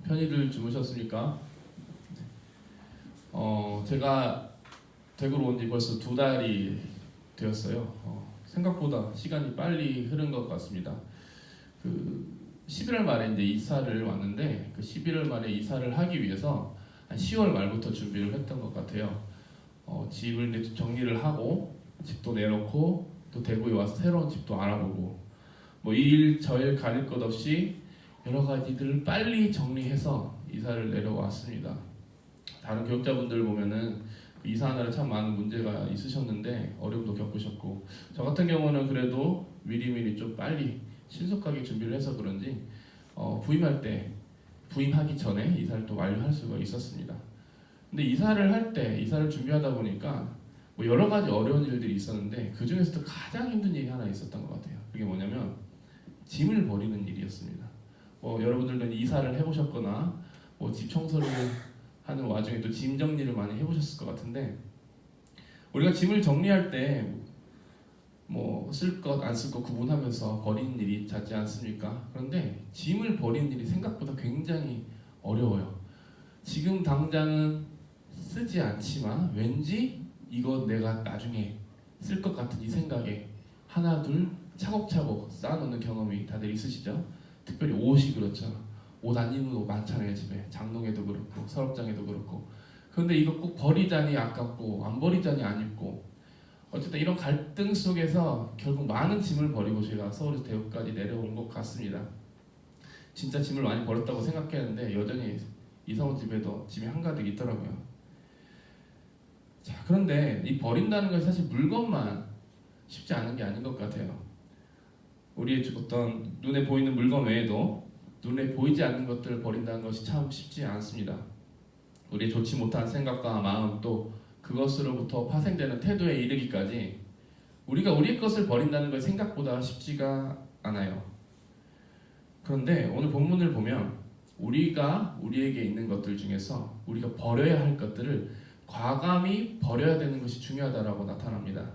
편히들 주무셨습니까? 제가 대구로 온 지 벌써 2달이 되었어요. 생각보다 시간이 빨리 흐른 것 같습니다. 11월 말에 이제 이사를 왔는데 그 11월 말에 이사를 하기 위해서 한 10월 말부터 준비를 했던 것 같아요. 집을 이제 정리를 하고 집도 내놓고 또 대구에 와서 새로운 집도 알아보고 뭐 이 일 저 일 가릴 것 없이 여러 가지들을 빨리 정리해서 이사를 내려왔습니다. 다른 교육자분들 보면은 이사하느라 참 많은 문제가 있으셨는데 어려움도 겪으셨고 저 같은 경우는 그래도 미리미리 좀 빨리 신속하게 준비를 해서 그런지 부임하기 전에 이사를 또 완료할 수가 있었습니다. 근데 이사를 준비하다 보니까 뭐 여러 가지 어려운 일들이 있었는데 그 중에서도 가장 힘든 일이 하나 있었던 것 같아요. 그게 뭐냐면 짐을 버리는 일이었습니다. 여러분들은 이사를 해보셨거나 집 청소를 하는 와중에 또 짐 정리를 많이 해보셨을 것 같은데 우리가 짐을 정리할 때 쓸 것 안 쓸 것 구분하면서 버리는 일이 잦지 않습니까? 그런데 짐을 버리는 일이 생각보다 굉장히 어려워요. 지금 당장은 쓰지 않지만 왠지 이거 내가 나중에 쓸 것 같은 이 생각에 하나 둘 차곡차곡 쌓아놓는 경험이 다들 있으시죠? 특별히 옷이 그렇죠. 옷 안 입는 옷 많잖아요. 집에 장롱에도 그렇고 서랍장에도 그렇고. 그런데 이거 꼭 버리자니 아깝고 안 버리자니 안 입고 어쨌든 이런 갈등 속에서 결국 많은 짐을 버리고 제가 서울에서 대구까지 내려온 것 같습니다. 진짜 짐을 많이 버렸다고 생각했는데 여전히 이사 온 집에도 짐이 한가득 있더라고요. 자, 그런데 이 버린다는 것이 사실 물건만 쉽지 않은 게 아닌 것 같아요. 우리의 어떤 눈에 보이는 물건 외에도 눈에 보이지 않는 것들을 버린다는 것이 참 쉽지 않습니다. 우리의 좋지 못한 생각과 마음 또 그것으로부터 파생되는 태도에 이르기까지 우리가 우리의 것을 버린다는 것이 생각보다 쉽지가 않아요. 그런데 오늘 본문을 보면 우리가 우리에게 있는 것들 중에서 우리가 버려야 할 것들을 과감히 버려야 되는 것이 중요하다라고 나타납니다.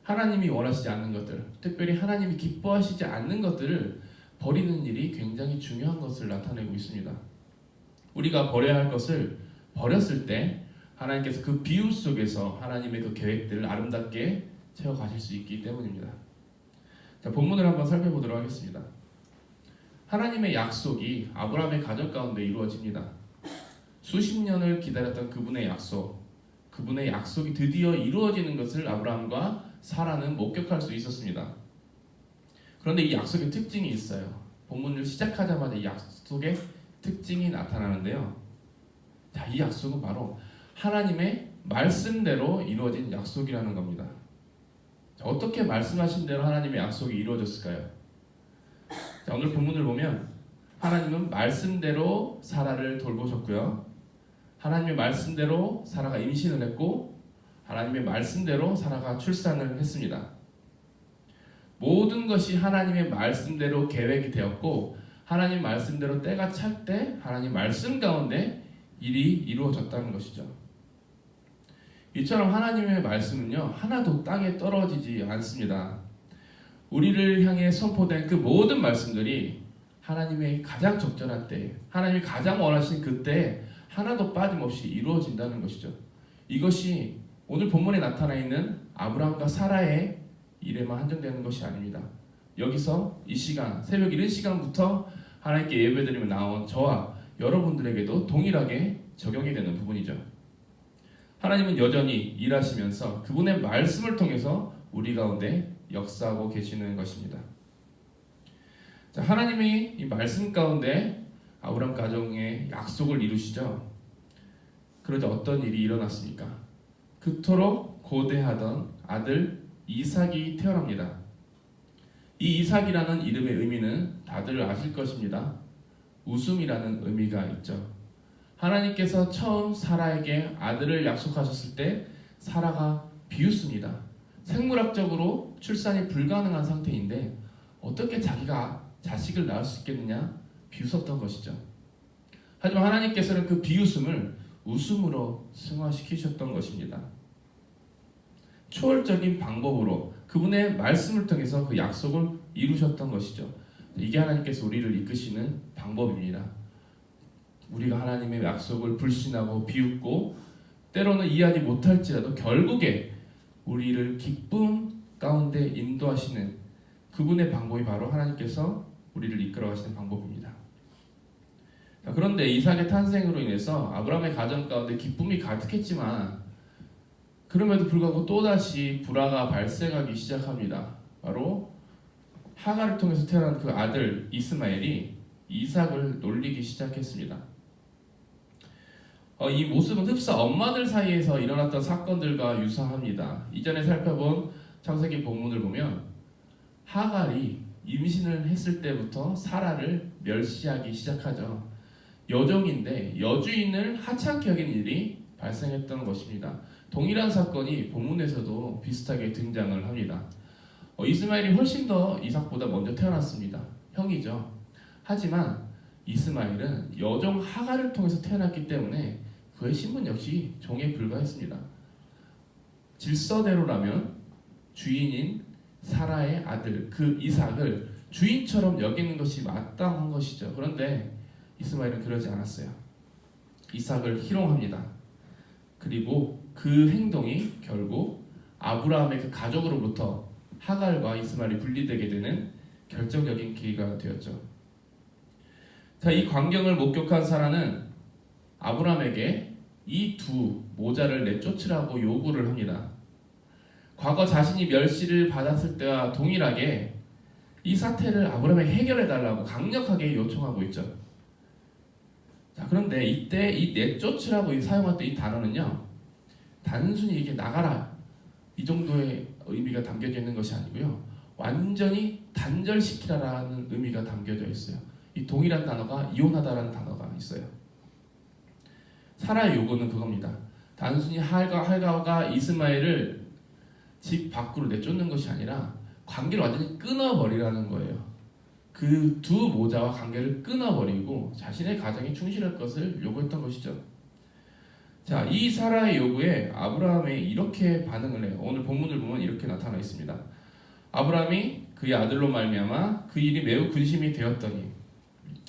하나님이 원하시지 않는 것들, 특별히 하나님이 기뻐하시지 않는 것들을 버리는 일이 굉장히 중요한 것을 나타내고 있습니다. 우리가 버려야 할 것을 버렸을 때 하나님께서 그 비유 속에서 하나님의 그 계획들을 아름답게 채워가실 수 있기 때문입니다. 자, 본문을 한번 살펴보도록 하겠습니다. 하나님의 약속이 아브라함의 가정 가운데 이루어집니다. 수십 년을 기다렸던 그분의 약속이 드디어 이루어지는 것을 아브라함과 사라는 목격할 수 있었습니다. 그런데 이 약속의 특징이 있어요. 본문을 시작하자마자 이 약속의 특징이 나타나는데요. 자, 이 약속은 바로 하나님의 말씀대로 이루어진 약속이라는 겁니다. 자, 어떻게 말씀하신 대로 하나님의 약속이 이루어졌을까요? 자, 오늘 본문을 보면 하나님은 말씀대로 사라를 돌보셨고요. 하나님의 말씀대로 사라가 임신을 했고 하나님의 말씀대로 사라가 출산을 했습니다. 모든 것이 하나님의 말씀대로 계획이 되었고 하나님 말씀대로 때가 찰 때 하나님 말씀 가운데 일이 이루어졌다는 것이죠. 이처럼 하나님의 말씀은요 하나도 땅에 떨어지지 않습니다. 우리를 향해 선포된 그 모든 말씀들이 하나님의 가장 적절한 때, 하나님이 가장 원하신 그때 하나도 빠짐없이 이루어진다는 것이죠. 이것이 오늘 본문에 나타나 있는 아브라함과 사라의 일에만 한정되는 것이 아닙니다. 여기서 이 시간, 새벽 이른 시간부터 하나님께 예배드리며 나온 저와 여러분들에게도 동일하게 적용이 되는 부분이죠. 하나님은 여전히 일하시면서 그분의 말씀을 통해서 우리 가운데 역사하고 계시는 것입니다. 자, 하나님이 이 말씀 가운데 아브라함 가정의 약속을 이루시죠. 그러자 어떤 일이 일어났습니까? 그토록 고대하던 아들 이삭이 태어납니다. 이 이삭이라는 이름의 의미는 다들 아실 것입니다. 웃음이라는 의미가 있죠. 하나님께서 처음 사라에게 아들을 약속하셨을 때 사라가 비웃습니다. 생물학적으로 출산이 불가능한 상태인데 어떻게 자기가 자식을 낳을 수 있겠느냐 비웃었던 것이죠. 하지만 하나님께서는 그 비웃음을 웃음으로 승화시키셨던 것입니다. 초월적인 방법으로 그분의 말씀을 통해서 그 약속을 이루셨던 것이죠. 이게 하나님께서 우리를 이끄시는 방법입니다. 우리가 하나님의 약속을 불신하고 비웃고 때로는 이해하지 못할지라도 결국에 우리를 기쁨 가운데 인도하시는 그분의 방법이 바로 하나님께서 우리를 이끌어 가시는 방법입니다. 자, 그런데 이삭의 탄생으로 인해서 아브라함의 가정 가운데 기쁨이 가득했지만 그럼에도 불구하고 또다시 불화가 발생하기 시작합니다. 바로 하갈을 통해서 태어난 그 아들 이스마엘이 이삭을 놀리기 시작했습니다. 이 모습은 흡사 엄마들 사이에서 일어났던 사건들과 유사합니다. 이전에 살펴본 창세기 본문을 보면 하갈이 임신을 했을 때부터 사라를 멸시하기 시작하죠. 여종인데 여주인을 하찮게 여긴 일이 발생했던 것입니다. 동일한 사건이 본문에서도 비슷하게 등장을 합니다. 이스마엘이 훨씬 더 이삭보다 먼저 태어났습니다. 형이죠. 하지만 이스마엘은 여종 하갈을 통해서 태어났기 때문에 그의 신분 역시 종에 불과했습니다. 질서대로라면 주인인 사라의 아들 그 이삭을 주인처럼 여기는 것이 마땅한 것이죠. 그런데 이스마엘은 그러지 않았어요. 이삭을 희롱합니다. 그리고 그 행동이 결국 아브라함의 그 가족으로부터 하갈과 이스마엘이 분리되게 되는 결정적인 계기가 되었죠. 자, 이 광경을 목격한 사라는 아브라함에게 이 두 모자를 내쫓으라고 요구를 합니다. 과거 자신이 멸시를 받았을 때와 동일하게 이 사태를 아브라함에게 해결해달라고 강력하게 요청하고 있죠. 자, 그런데 이때 이 내쫓으라고 사용했던 이 단어는요, 단순히 이게 나가라 이 정도의 의미가 담겨져 있는 것이 아니고요, 완전히 단절시키라라는 의미가 담겨져 있어요. 이 동일한 단어가 이혼하다라는 단어가 있어요. 사라의 요구는 그겁니다. 단순히 하갈과 이스마엘을 집 밖으로 내쫓는 것이 아니라 관계를 완전히 끊어버리라는 거예요. 그 두 모자와 관계를 끊어버리고 자신의 가정에 충실할 것을 요구했던 것이죠. 자, 이 사라의 요구에 아브라함이 이렇게 반응을 해요. 오늘 본문을 보면 이렇게 나타나 있습니다. 아브라함이 그의 아들로 말미암아 그 일이 매우 근심이 되었더니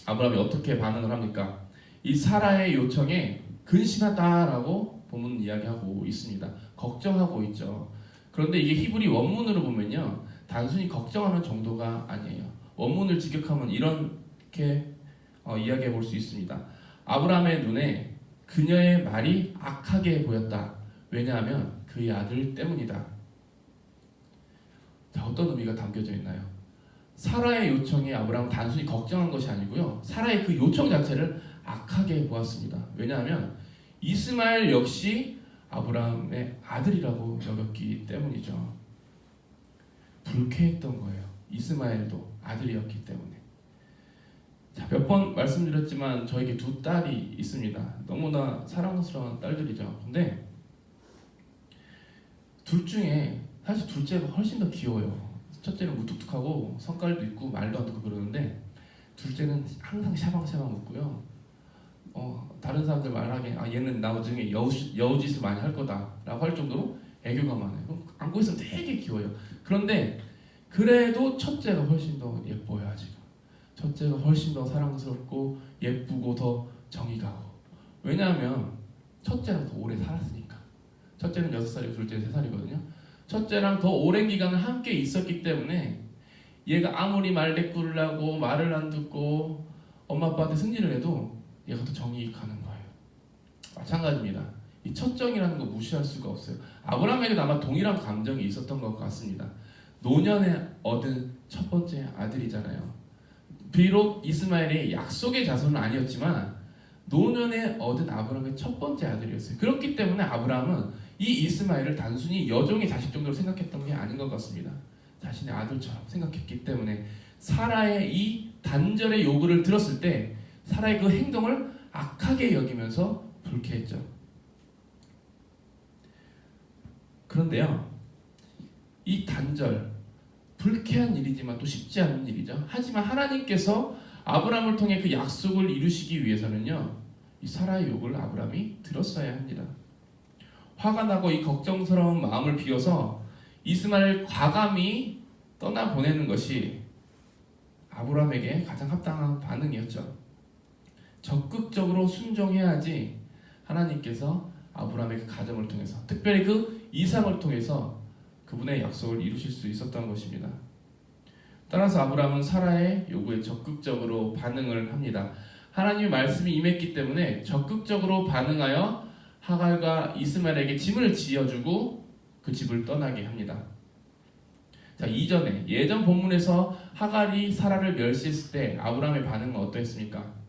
아브라함이 어떻게 반응을 합니까? 이 사라의 요청에 근심하다라고 본문은 이야기하고 있습니다. 걱정하고 있죠. 그런데 이게 히브리 원문으로 보면요, 단순히 걱정하는 정도가 아니에요. 원문을 직역하면 이렇게 이야기해 볼 수 있습니다. 아브라함의 눈에 그녀의 말이 악하게 보였다. 왜냐하면 그의 아들 때문이다. 자, 어떤 의미가 담겨져 있나요? 사라의 요청에 아브라함은 단순히 걱정한 것이 아니고요, 사라의 그 요청 자체를 악하게 보았습니다. 왜냐하면 이스마엘 역시 아브라함의 아들이라고 여겼기 때문이죠. 불쾌했던 거예요. 이스마엘도 아들이었기 때문에. 자, 몇 번 말씀드렸지만 저에게 두 딸이 있습니다. 너무나 사랑스러운 딸들이죠. 근데 둘 중에 사실 둘째가 훨씬 더 귀여워요. 첫째는 무뚝뚝하고 성깔도 있고 말도 안 듣고 그러는데 둘째는 항상 샤방샤방 웃고요. 다른 사람들 말하기에 얘는 나중에 여우짓을 많이 할 거다라고 할 정도로 애교가 많아요. 안고 있으면 되게 귀여워요. 그런데 그래도 첫째가 훨씬 더 예뻐요. 아직 첫째가 훨씬 더 사랑스럽고 예쁘고 더 정이 가고. 왜냐하면 첫째랑 더 오래 살았으니까. 첫째는 6살이고 둘째는 3살이거든요. 첫째랑 더 오랜 기간을 함께 있었기 때문에 얘가 아무리 말대꾸를 하고 말을 안 듣고 엄마 아빠한테 승진을 해도 얘가 더 정이 가는 거예요. 마찬가지입니다. 이 첫정이라는 거 무시할 수가 없어요. 아브라함에게도 아마 동일한 감정이 있었던 것 같습니다. 노년에 얻은 첫 번째 아들이잖아요. 비록 이스마엘이 약속의 자손은 아니었지만 노년에 얻은 아브라함의 첫 번째 아들이었어요. 그렇기 때문에 아브라함은 이 이스마엘을 단순히 여종의 자식 정도로 생각했던 게 아닌 것 같습니다. 자신의 아들처럼 생각했기 때문에 사라의 이 단절의 요구를 들었을 때 사라의 그 행동을 악하게 여기면서 불쾌했죠. 그런데요, 이 단절, 불쾌한 일이지만 또 쉽지 않은 일이죠. 하지만 하나님께서 아브라함을 통해 그 약속을 이루시기 위해서는요, 이 사라의 요구를 아브라함이 들었어야 합니다. 화가 나고 이 걱정스러운 마음을 비워서 이스마엘을 과감히 떠나보내는 것이 아브라함에게 가장 합당한 반응이었죠. 적극적으로 순종해야지 하나님께서 아브라함의 그 가정을 통해서, 특별히 그 이삭을 통해서 그분의 약속을 이루실 수 있었던 것입니다. 따라서 아브라함은 사라의 요구에 적극적으로 반응을 합니다. 하나님의 말씀이 임했기 때문에 적극적으로 반응하여 하갈과 이스마엘에게 집을 지어주고 그 집을 떠나게 합니다. 자, 예전 본문에서 하갈이 사라를 멸시했을 때 아브라함의 반응은 어떠했습니까?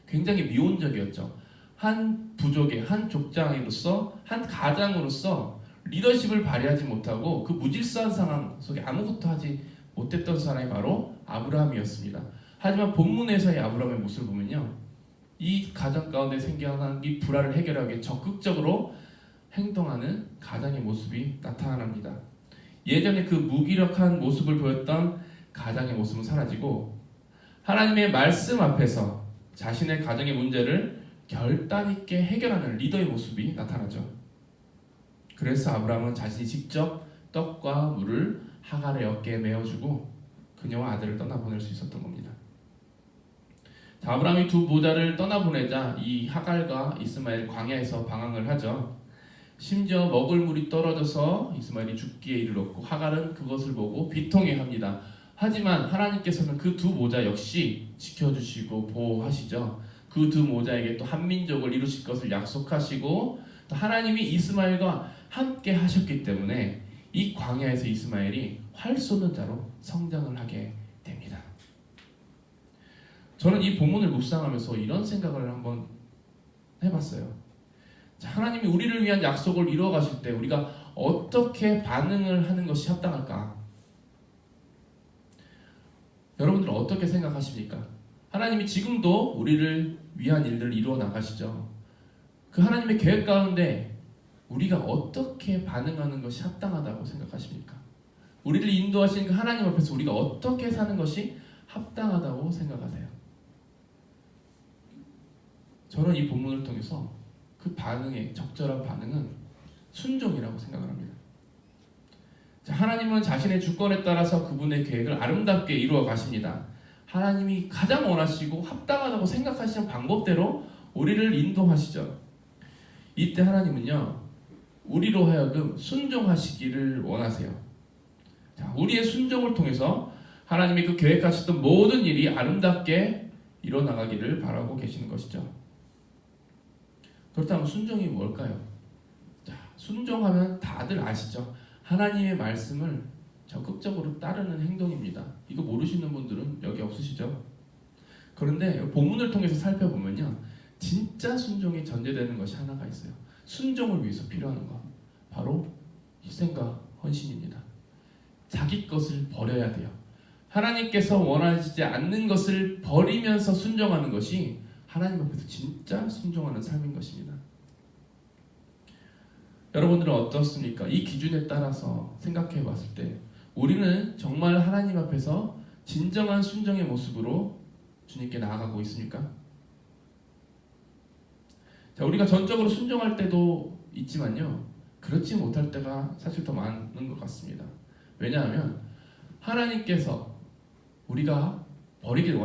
굉장히 미온적이었죠. 한 부족의 한 족장으로서, 한 가장으로서 리더십을 발휘하지 못하고 그 무질서한 상황 속에 아무것도 하지 못했던 사람이 바로 아브라함이었습니다. 하지만 본문에서의 아브라함의 모습을 보면요, 이 가정 가운데 생겨난 이 불화를 해결하기 위해 적극적으로 행동하는 가장의 모습이 나타납니다. 예전에 그 무기력한 모습을 보였던 가장의 모습은 사라지고 하나님의 말씀 앞에서 자신의 가정의 문제를 결단 있게 해결하는 리더의 모습이 나타나죠. 그래서 아브라함은 자신이 직접 떡과 물을 하갈의 어깨에 메어주고 그녀와 아들을 떠나보낼 수 있었던 겁니다. 자, 아브라함이 두 모자를 떠나보내자 이 하갈과 이스마엘 광야에서 방황을 하죠. 심지어 먹을 물이 떨어져서 이스마엘이 죽기에 이르렀고 하갈은 그것을 보고 비통해합니다. 하지만 하나님께서는 그 두 모자 역시 지켜주시고 보호하시죠. 그 두 모자에게 또 한 민족을 이루실 것을 약속하시고 또 하나님이 이스마엘과 함께 하셨기 때문에 이 광야에서 이스마엘이 활 쏘는 자로 성장을 하게 됩니다. 저는 이 본문을 묵상하면서 이런 생각을 한번 해봤어요. 자, 하나님이 우리를 위한 약속을 이루어 가실 때 우리가 어떻게 반응을 하는 것이 합당할까? 여러분들은 어떻게 생각하십니까? 하나님이 지금도 우리를 위한 일들을 이루어 나가시죠. 그 하나님의 계획 가운데 우리가 어떻게 반응하는 것이 합당하다고 생각하십니까? 우리를 인도하신 그 하나님 앞에서 우리가 어떻게 사는 것이 합당하다고 생각하세요? 저는 이 본문을 통해서 그 반응의 적절한 반응은 순종이라고 생각을 합니다. 자, 하나님은 자신의 주권에 따라서 그분의 계획을 아름답게 이루어 가십니다. 하나님이 가장 원하시고 합당하다고 생각하시는 방법대로 우리를 인도하시죠. 이때 하나님은요, 우리로 하여금 순종하시기를 원하세요. 자, 우리의 순종을 통해서 하나님이 그 계획하셨던 모든 일이 아름답게 일어나가기를 바라고 계시는 것이죠. 그렇다면 순종이 뭘까요? 자, 순종하면 다들 아시죠? 하나님의 말씀을 적극적으로 따르는 행동입니다. 이거 모르시는 분들은 여기 없으시죠? 그런데 본문을 통해서 살펴보면요, 진짜 순종이 전제되는 것이 하나가 있어요. 순종을 위해서 필요한 것, 바로 희생과 헌신입니다. 자기 것을 버려야 돼요. 하나님께서 원하시지 않는 것을 버리면서 순종하는 것이 하나님 앞에서 진짜 순종하는 삶인 것입니다. 여러분들은 어떻습니까? 이 기준에 따라서 생각해 봤을 때 우리는 정말 하나님 앞에서 진정한 순종의 모습으로 주님께 나아가고 있습니까? 자, 우리가 전적으로 순종할 때도 있지만요, 그렇지 못할 때가 사실 더 많은 것 같습니다. 왜냐하면 하나님께서 우리가 버리길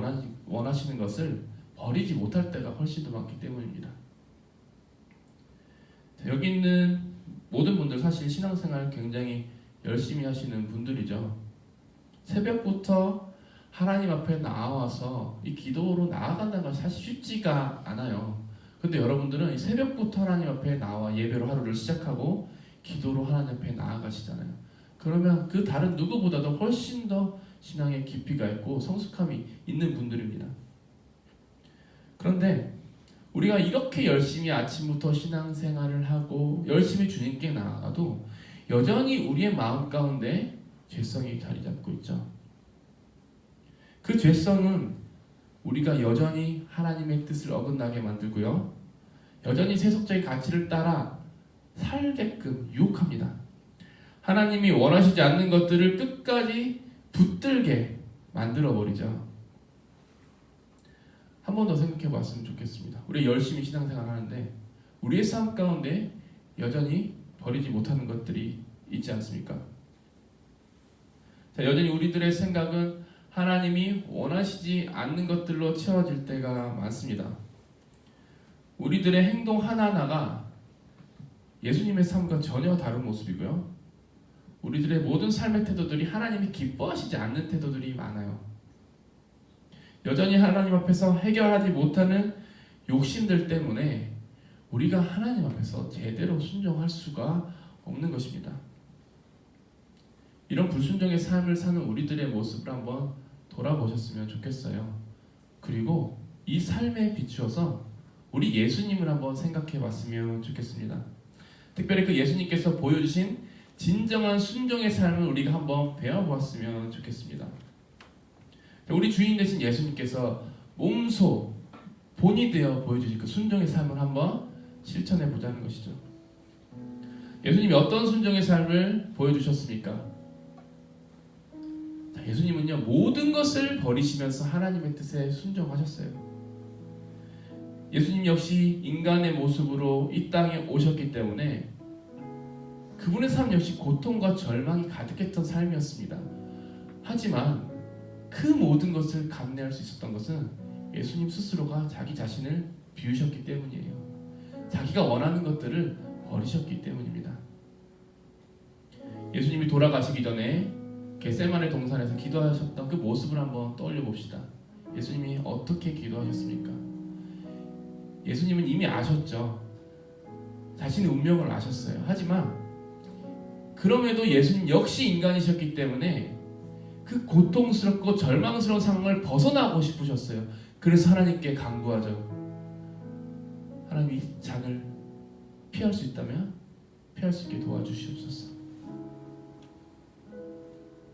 원하시는 것을 버리지 못할 때가 훨씬 더 많기 때문입니다. 자, 여기 있는 모든 분들 사실 신앙생활 굉장히 열심히 하시는 분들이죠. 새벽부터 하나님 앞에 나와서 이 기도로 나아간다는 건 사실 쉽지가 않아요. 근데 여러분들은 이 새벽부터 하나님 앞에 나와 예배로 하루를 시작하고 기도로 하나님 앞에 나아가시잖아요. 그러면 그 다른 누구보다도 훨씬 더 신앙의 깊이가 있고 성숙함이 있는 분들입니다. 그런데 우리가 이렇게 열심히 아침부터 신앙생활을 하고 열심히 주님께 나아가도 여전히 우리의 마음 가운데 죄성이 자리 잡고 있죠. 그 죄성은 우리가 여전히 하나님의 뜻을 어긋나게 만들고요, 여전히 세속적인 가치를 따라 살게끔 유혹합니다. 하나님이 원하시지 않는 것들을 끝까지 붙들게 만들어버리죠. 한 번 더 생각해 봤으면 좋겠습니다. 우리 열심히 신앙생활 하는데 우리의 삶 가운데 여전히 버리지 못하는 것들이 있지 않습니까? 자, 여전히 우리들의 생각은 하나님이 원하시지 않는 것들로 채워질 때가 많습니다. 우리들의 행동 하나하나가 예수님의 삶과 전혀 다른 모습이고요. 우리들의 모든 삶의 태도들이 하나님이 기뻐하시지 않는 태도들이 많아요. 여전히 하나님 앞에서 해결하지 못하는 욕심들 때문에 우리가 하나님 앞에서 제대로 순종할 수가 없는 것입니다. 이런 불순종의 삶을 사는 우리들의 모습을 한번 돌아보셨으면 좋겠어요. 그리고 이 삶에 비추어서 우리 예수님을 한번 생각해 봤으면 좋겠습니다. 특별히 그 예수님께서 보여주신 진정한 순종의 삶을 우리가 한번 배워보았으면 좋겠습니다. 우리 주인 되신 예수님께서 몸소 본이 되어 보여주신 그 순종의 삶을 한번 실천해 보자는 것이죠. 예수님이 어떤 순종의 삶을 보여주셨습니까? 예수님은요, 모든 것을 버리시면서 하나님의 뜻에 순종하셨어요. 예수님 역시 인간의 모습으로 이 땅에 오셨기 때문에 그분의 삶 역시 고통과 절망이 가득했던 삶이었습니다. 하지만 그 모든 것을 감내할 수 있었던 것은 예수님 스스로가 자기 자신을 비우셨기 때문이에요. 자기가 원하는 것들을 버리셨기 때문입니다. 예수님이 돌아가시기 전에 겟세마네 동산에서 기도하셨던 그 모습을 한번 떠올려 봅시다. 예수님이 어떻게 기도하셨습니까? 예수님은 이미 아셨죠. 자신의 운명을 아셨어요. 하지만 그럼에도 예수님 역시 인간이셨기 때문에 그 고통스럽고 절망스러운 상황을 벗어나고 싶으셨어요. 그래서 하나님께 간구하죠. 하나님, 이 잔을 피할 수 있다면 피할 수 있게 도와주시옵소서.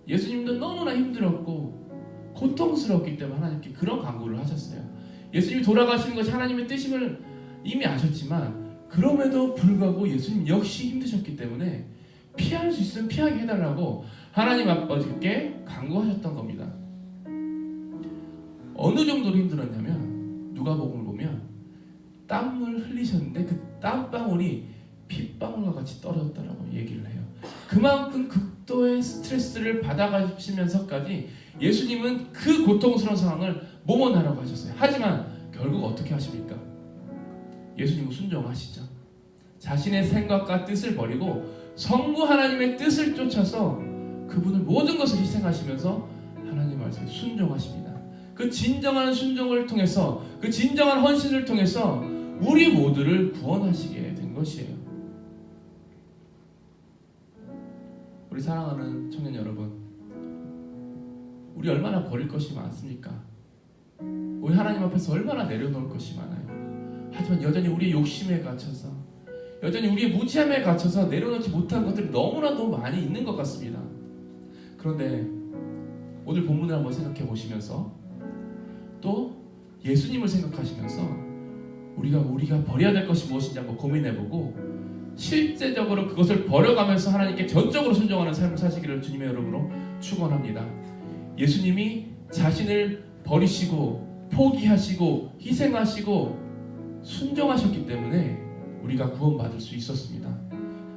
예수님도 너무나 힘들었고 고통스럽기 때문에 하나님께 그런 간구를 하셨어요. 예수님이 돌아가시는 것이 하나님의 뜻임을 이미 아셨지만 그럼에도 불구하고 예수님 역시 힘드셨기 때문에 피할 수 있으면 피하게 해달라고 하나님 아버지께 간구하셨던 겁니다. 어느 정도로 힘들었냐면 누가복음을 보면 땀을 흘리셨는데 그 땀방울이 핏방울과 같이 떨어졌다라고 얘기를 해요. 그만큼 극도의 스트레스를 받아가시면서까지 예수님은 그 고통스러운 상황을 모면하라고 하셨어요. 하지만 결국 어떻게 하십니까? 예수님은 순종하시죠. 자신의 생각과 뜻을 버리고 성부 하나님의 뜻을 쫓아서 그분을 모든 것을 희생하시면서 하나님 말씀에 순종하십니다. 그 진정한 순종을 통해서, 그 진정한 헌신을 통해서 우리 모두를 구원하시게 된 것이에요. 우리 사랑하는 청년 여러분, 우리 얼마나 버릴 것이 많습니까? 우리 하나님 앞에서 얼마나 내려놓을 것이 많아요. 하지만 여전히 우리의 욕심에 갇혀서, 여전히 우리의 무지함에 갇혀서 내려놓지 못한 것들이 너무나도 많이 있는 것 같습니다. 그런데 오늘 본문을 한번 생각해 보시면서 또 예수님을 생각하시면서 우리가 버려야 될 것이 무엇인지 한번 고민해보고 실제적으로 그것을 버려가면서 하나님께 전적으로 순종하는 삶을 사시기를 주님의 이름으로 축원합니다. 예수님이 자신을 버리시고 포기하시고 희생하시고 순종하셨기 때문에 우리가 구원받을 수 있었습니다.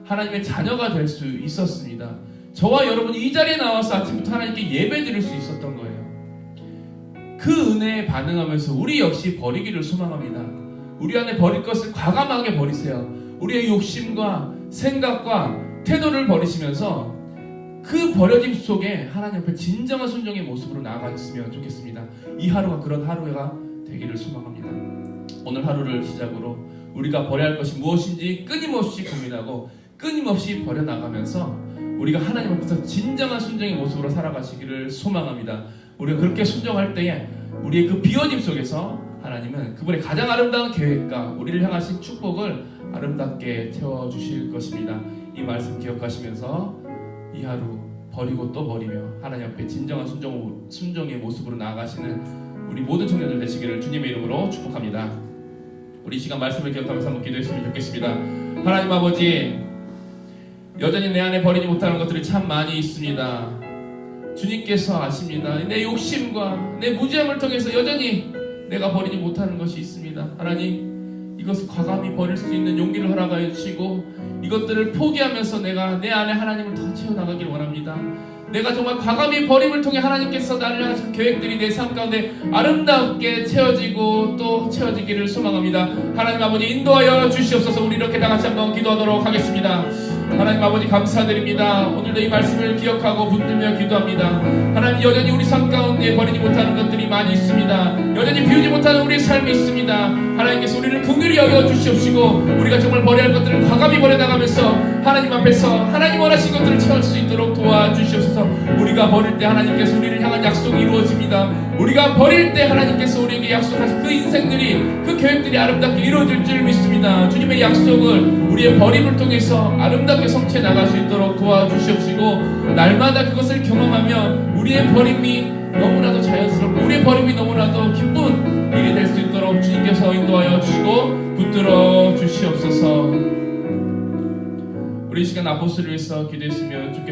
하나님의 자녀가 될 수 있었습니다. 저와 여러분이 이 자리에 나와서 아침부터 하나님께 예배드릴 수 있었던 거예요. 그 은혜에 반응하면서 우리 역시 버리기를 소망합니다. 우리 안에 버릴 것을 과감하게 버리세요. 우리의 욕심과 생각과 태도를 버리시면서 그 버려짐 속에 하나님 앞에 진정한 순종의 모습으로 나아가셨으면 좋겠습니다. 이 하루가 그런 하루가 되기를 소망합니다. 오늘 하루를 시작으로 우리가 버려야 할 것이 무엇인지 끊임없이 고민하고 끊임없이 버려나가면서 우리가 하나님 앞에서 진정한 순종의 모습으로 살아가시기를 소망합니다. 우리가 그렇게 순종할 때에 우리의 그 비워짐 속에서 하나님은 그분의 가장 아름다운 계획과 우리를 향하신 축복을 아름답게 채워주실 것입니다. 이 말씀 기억하시면서 이 하루 버리고 또 버리며 하나님 앞에 진정한 순종의 모습으로 나아가시는 우리 모든 청년들 되시기를 주님의 이름으로 축복합니다. 우리 이 시간 말씀을 기억하면서 한번 기도했으면 좋겠습니다. 하나님 아버지, 여전히 내 안에 버리지 못하는 것들이 참 많이 있습니다. 주님께서 아십니다. 내 욕심과 내 무지함을 통해서 여전히 내가 버리지 못하는 것이 있습니다. 하나님, 이것을 과감히 버릴 수 있는 용기를 허락하여 주시고 이것들을 포기하면서 내가 내 안에 하나님을 더 채워나가길 원합니다. 내가 정말 과감히 버림을 통해 하나님께서 나를 향하신 계획들이 내 삶 가운데 아름답게 채워지고 또 채워지기를 소망합니다. 하나님 아버지 인도하여 주시옵소서. 우리 이렇게 다 같이 한번 기도하도록 하겠습니다. 하나님 아버지 감사드립니다. 오늘도 이 말씀을 기억하고 붙들며 기도합니다. 하나님 여전히 우리 삶 가운데 버리지 못하는 것들이 많이 있습니다. 여전히 비우지 못하는 우리의 삶이 있습니다. 하나님께서 우리를 긍휼히 여겨 주시옵시고 우리가 정말 버려야 할 것들을 과감히 버려나가면서 하나님 앞에서 하나님 원하신 것들을 채울 수 있도록 도와주시옵소서. 우리가 버릴 때 하나님께서 우리를 향한 약속이 이루어집니다. 우리가 버릴 때 하나님께서 우리에게 약속하신 그 인생들이 그 계획들이 아름답게 이루어질 줄 믿습니다. 주님의 약속을 우리의 버림을 통해서 아름답게 성취해 나갈 수 있도록 도와주시옵시고 날마다 그것을 경험하며 우리의 버림이 너무나도 자연스럽고 우리의 버림이 너무나도 기쁜 일이 될 수 있도록 주님께서 인도하여 주시고 붙들어 주시옵소서. 우리 이 시간 아포스를 위해서 기도했으면 좋겠습니다.